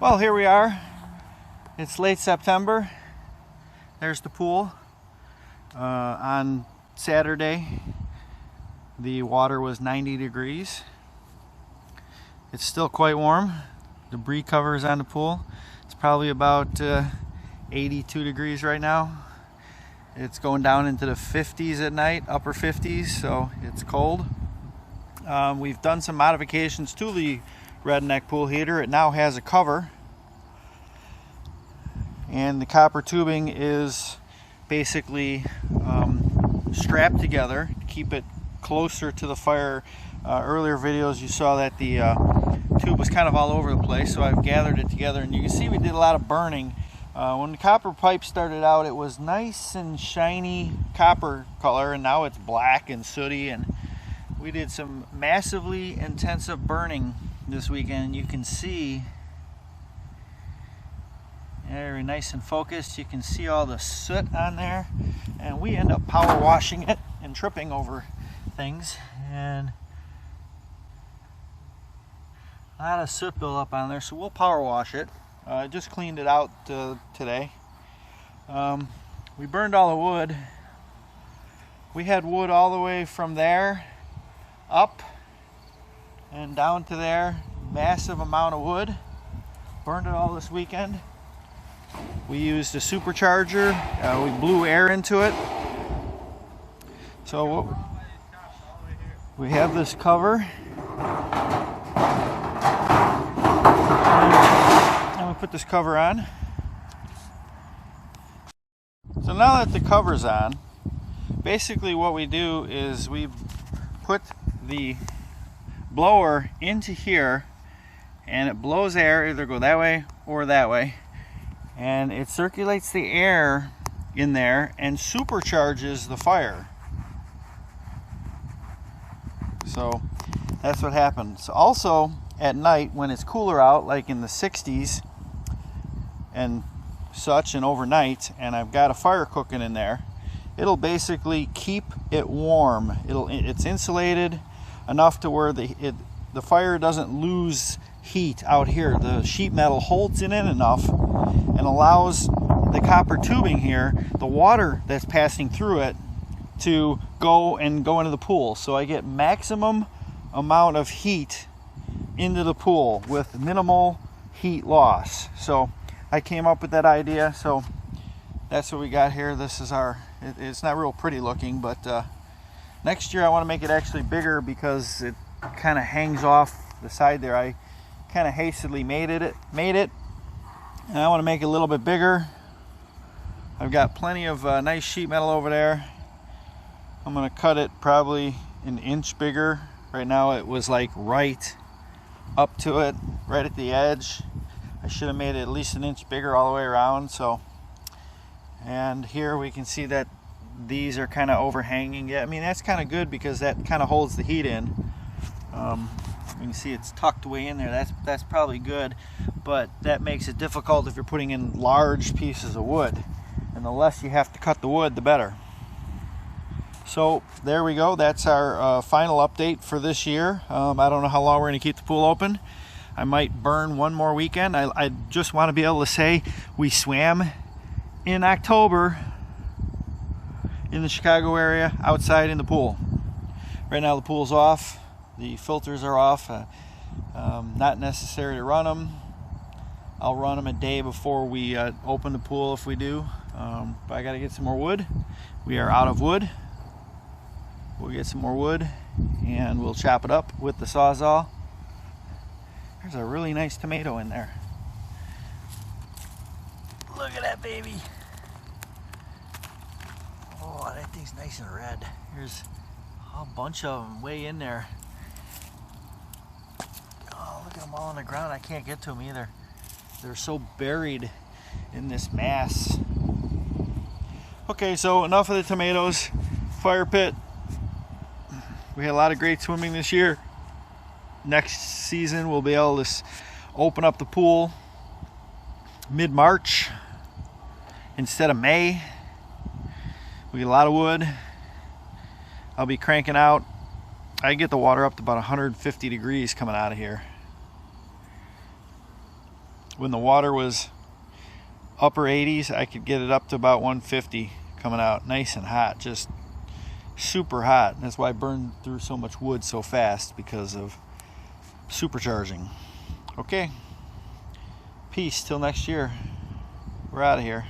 Well, here we are. It's late September. There's the pool. On Saturday, the water was 90 degrees. It's still quite warm. Debris cover is on the pool. It's probably about 82 degrees right now. It's going down into the 50s at night, upper 50s, so it's cold. We've done some modifications to the Redneck pool heater. It now has a cover, and the copper tubing is basically strapped together to keep it closer to the fire. Earlier videos you saw that the tube was kind of all over the place, so I've gathered it together, and you can see we did a lot of burning. When the copper pipe started out, it was nice and shiny copper color, and now it's black and sooty, and we did some massively intensive burning this weekend. You can see very nice and focused. You can see all the soot on there, and we end up power washing it and tripping over things, and a lot of soot built up on there, so we'll power wash it. I just cleaned it out today. We burned all the wood. We had wood all the way from there up and down to there. Massive amount of wood. Burned it all this weekend. We used a supercharger. We blew air into it. So we have this cover. Put this cover on. So now that the cover's on, basically what we do is we put the blower into here, and it blows air, either go that way or that way, and it circulates the air in there and supercharges the fire. So that's what happens. Also at night when it's cooler out, like in the 60s and such, and overnight, and I've got a fire cooking in there, it'll basically keep it warm. It's insulated enough to where the fire doesn't lose heat out here. The sheet metal holds it in enough and allows the copper tubing here, the water that's passing through it, to go into the pool. So I get maximum amount of heat into the pool with minimal heat loss. So I came up with that idea, so that's what we got here. This is it's not real pretty looking, but next year I want to make it actually bigger because it kind of hangs off the side there. I kind of hastily made it, and I want to make it a little bit bigger. I've got plenty of nice sheet metal over there. I'm going to cut it probably an inch bigger. Right now it was like right up to it, right at the edge. I should have made it at least an inch bigger all the way around. So, and here we can see that these are kind of overhanging. Yeah, I mean that's kind of good because that kind of holds the heat in. You can see it's tucked way in there. That's probably good, but that makes it difficult if you're putting in large pieces of wood. And the less you have to cut the wood, the better. So there we go. That's our final update for this year. I don't know how long we're going to keep the pool open. I might burn one more weekend. I just want to be able to say we swam in October in the Chicago area outside in the pool. Right now the pool's off. The filters are off. Not necessary to run them. I'll run them a day before we open the pool if we do. But I got to get some more wood. We are out of wood. We'll get some more wood and we'll chop it up with the Sawzall. There's a really nice tomato in there. Look at that baby. Oh, that thing's nice and red. Here's a bunch of them way in there. Oh, look at them all on the ground. I can't get to them either. They're so buried in this mass. Okay, so enough of the tomatoes. Fire pit. We had a lot of great swimming this year. Next season we'll be able to open up the pool mid-March instead of May. We get a lot of wood. I'll be cranking out. I get the water up to about 150 degrees coming out of here. when the water was upper 80s, I could get it up to about 150 coming out nice and hot, just super hot. That's why I burned through so much wood so fast, because of supercharging. Okay, peace till next year. We're out of here.